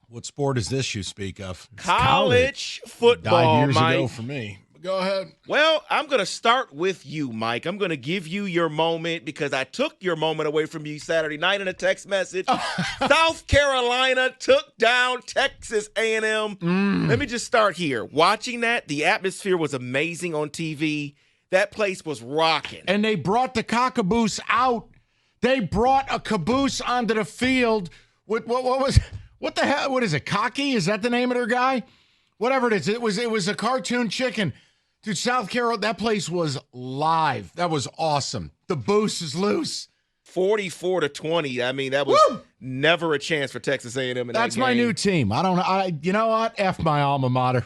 What sport is this you speak of? College football, Died years Mike. ago for me. Go ahead. Well, I'm going to start with you, Mike. I'm going to give you your moment because I took your moment away from you Saturday night in a text message. South Carolina took down Texas A&M. Let me just start here. Watching that, the atmosphere was amazing on TV. That place was rocking. And they brought the cockaboose out. They brought a caboose onto the field. What the hell? What is it? Cocky? Is that the name of their guy? Whatever it is. It was a cartoon chicken. Dude, South Carolina, that place was live. That was awesome. The boost is loose. 44-20. I mean, that was never a chance for Texas A&M in that game. That's my new team. I don't know. You know what? F my alma mater.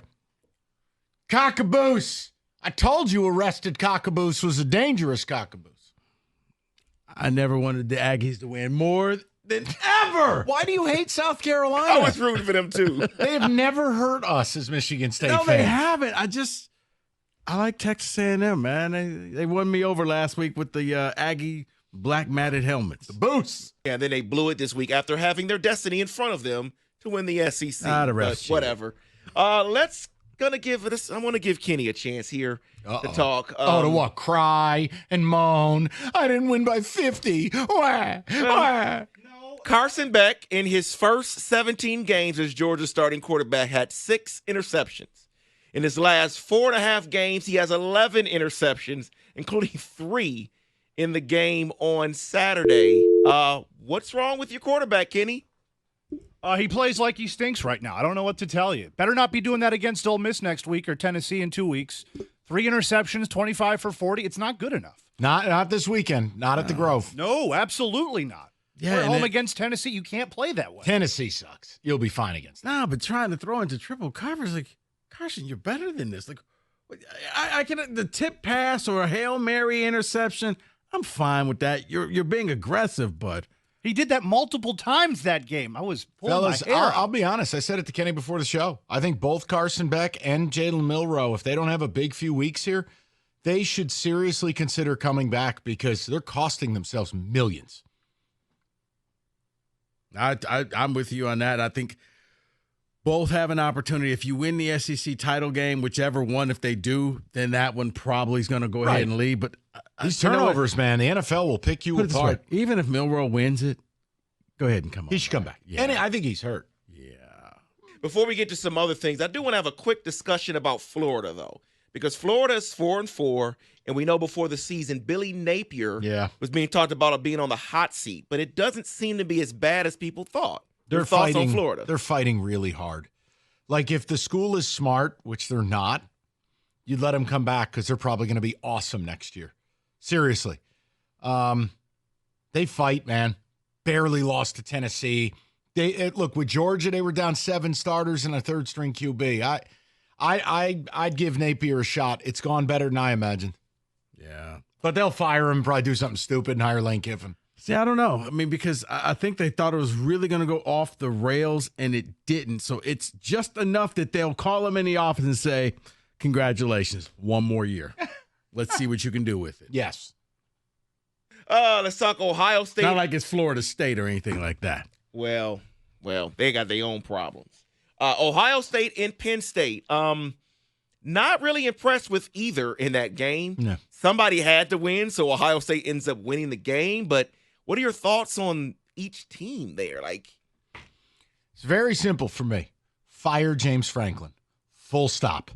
Cockaboose. I told you Arrested Cockaboose was a dangerous cockaboose. I never wanted the Aggies to win more than ever. Why do you hate South Carolina? I was rooting for them, too. They have never hurt us as Michigan State fans. No, they haven't. I like Texas A&M, man. They won me over last week with the Aggie black matted helmets. The boost. Yeah, then they blew it this week after having their destiny in front of them to win the SEC. The rest, whatever. I want to give Kenny a chance here to talk. To what? Cry and moan. I didn't win by 50. Why? Carson Beck, in his first 17 games as Georgia's starting quarterback, had 6 interceptions. In his last 4.5 games, he has 11 interceptions, including 3 in the game on Saturday. What's wrong with your quarterback, Kenny? He plays like he stinks right now. I don't know what to tell you. Better not be doing that against Ole Miss next week or Tennessee in 2 weeks. 3 interceptions, 25 for 40. It's not good enough. Not this weekend. Not at the Grove. No, absolutely not. Yeah, We're home against Tennessee. You can't play that way. Tennessee sucks. You'll be fine against them. No, but trying to throw into triple coverage, like, Carson, you're better than this. Like, I can the tip pass or a Hail Mary interception. I'm fine with that. You're being aggressive, bud. He did that multiple times that game. I was pulling Fellas, my hair out. I'll be honest. I said it to Kenny before the show. I think both Carson Beck and Jalen Milroe, if they don't have a big few weeks here, they should seriously consider coming back because they're costing themselves millions. I'm with you on that. I think both have an opportunity. If you win the SEC title game, whichever one, if they do, then that one probably is going to go ahead and lead. But these turnovers, man, the NFL will pick you apart. Even if Milroe wins it, go ahead and come on. He should come back. Yeah. And I think he's hurt. Yeah. Before we get to some other things, I do want to have a quick discussion about Florida, though, because Florida is 4-4, and we know before the season Billy Napier was being talked about being on the hot seat, but it doesn't seem to be as bad as people thought. They're thoughts fighting on Florida? They're fighting really hard. Like if the school is smart, which they're not, you'd let them come back because they're probably going to be awesome next year. Seriously. They fight, man. Barely lost to Tennessee. Look, with Georgia, they were down 7 starters and a third-string QB. I'd give Napier a shot. It's gone better than I imagined. Yeah. But they'll fire him, probably do something stupid and hire Lane Kiffin. See, I don't know. I mean, because I think they thought it was really going to go off the rails, and it didn't. So it's just enough that they'll call him in the office and say, congratulations, 1 more year. Let's see what you can do with it. Yes. Let's talk Ohio State. Not like it's Florida State or anything like that. Well, they got their own problems. Ohio State and Penn State. Not really impressed with either in that game. No. Somebody had to win, so Ohio State ends up winning the game. But what are your thoughts on each team there? It's very simple for me. Fire James Franklin. Full stop.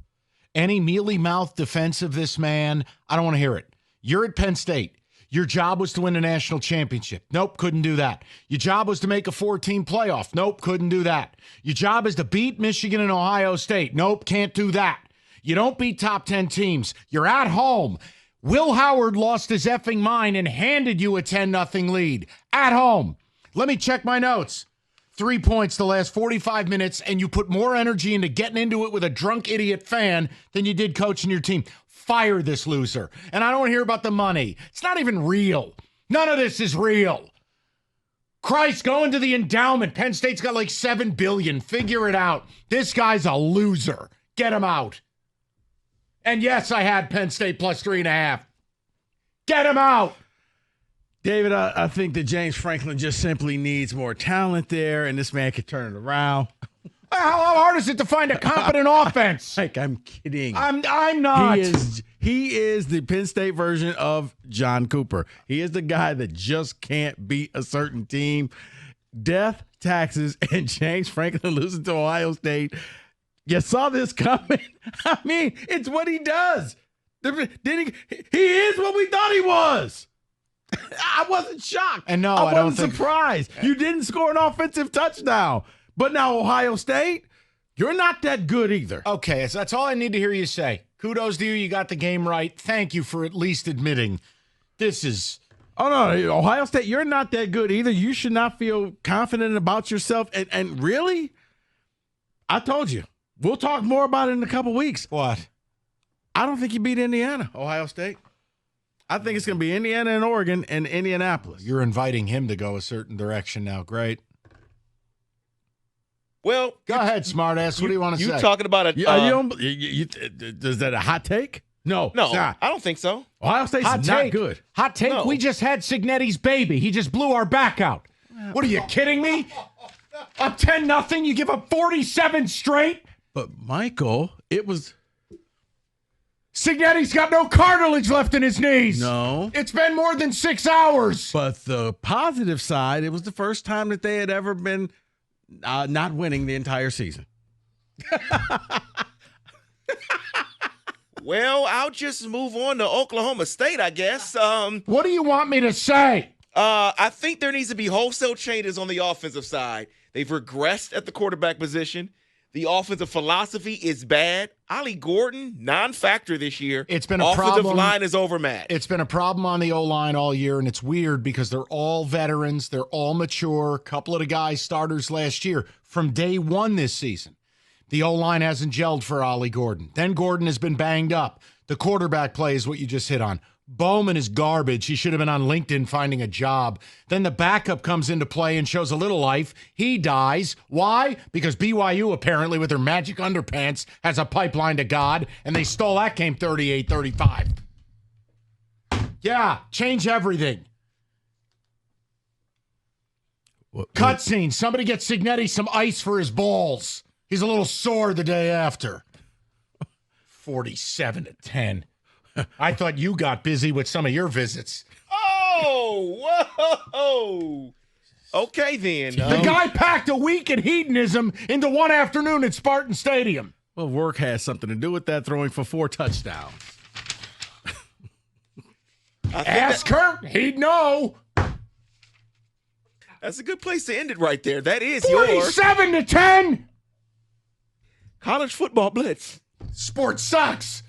Any mealy-mouthed defense of this man, I don't want to hear it. You're at Penn State. Your job was to win a national championship. Nope, couldn't do that. Your job was to make a 4-team playoff. Nope, couldn't do that. Your job is to beat Michigan and Ohio State. Nope, can't do that. You don't beat top 10 teams. You're at home. Will Howard lost his effing mind and handed you a 10-0 lead. At home. Let me check my notes. 3 points the last 45 minutes, and you put more energy into getting into it with a drunk idiot fan than you did coaching your team. Fire this loser. And I don't want to hear about the money. It's not even real. None of this is real. Christ, go into the endowment. Penn State's got like $7 billion. Figure it out. This guy's a loser. Get him out. And yes, I had Penn State plus 3.5. Get him out. David, I think that James Franklin just simply needs more talent there, and this man could turn it around. How hard is it to find a competent offense? Like, I'm kidding. I'm not. He is the Penn State version of John Cooper. He is the guy that just can't beat a certain team. Death, taxes, and James Franklin losing to Ohio State. You saw this coming. I mean, it's what he does. He is what we thought he was. I wasn't shocked. And no, I don't wasn't surprised. You didn't score an offensive touchdown. But now Ohio State, you're not that good either. Okay, so that's all I need to hear you say. Kudos to you. You got the game right. Thank you for at least admitting this is. Oh, no, Ohio State, you're not that good either. You should not feel confident about yourself. And really, I told you, we'll talk more about it in a couple weeks. What? I don't think you beat Indiana, Ohio State. I think it's going to be Indiana and Oregon and Indianapolis. You're inviting him to go a certain direction now. Great. Well, go ahead, smartass. What do you want to say? You talking about a? Is that a hot take? No, I don't think so. Ohio State's not good. Hot take. No. We just had Signetti's baby. He just blew our back out. What are you kidding me? Up 10-0. You give up 47 straight. But Michael, it was. Signetti's got no cartilage left in his knees. No. It's been more than 6 hours. But the positive side, it was the first time that they had ever been not winning the entire season. Well, I'll just move on to Oklahoma State, I guess. What do you want me to say? I think there needs to be wholesale changes on the offensive side. They've regressed at the quarterback position. The offensive philosophy is bad. Ollie Gordon, non-factor this year. It's been a offensive problem. line is overmatched. It's been a problem on the O-line all year, and it's weird because they're all veterans. They're all mature. A couple of the guys starters last year from day one this season. The O-line hasn't gelled for Ollie Gordon. Then Gordon has been banged up. The quarterback play is what you just hit on. Bowman is garbage. He should have been on LinkedIn finding a job. Then the backup comes into play and shows a little life. He dies. Why? Because BYU apparently with their magic underpants has a pipeline to God, and they stole that game 38-35. Yeah, change everything. Cutscene. Somebody get Signetti some ice for his balls. He's a little sore the day after. 47-10. I thought you got busy with some of your visits. Oh, whoa. Okay, then. The guy packed a week in hedonism into one afternoon at Spartan Stadium. Well, work has something to do with that, throwing for 4 touchdowns. Ask Kurt. He'd know. That's a good place to end it right there. That is yours. 47-10. College football blitz. Sports sucks.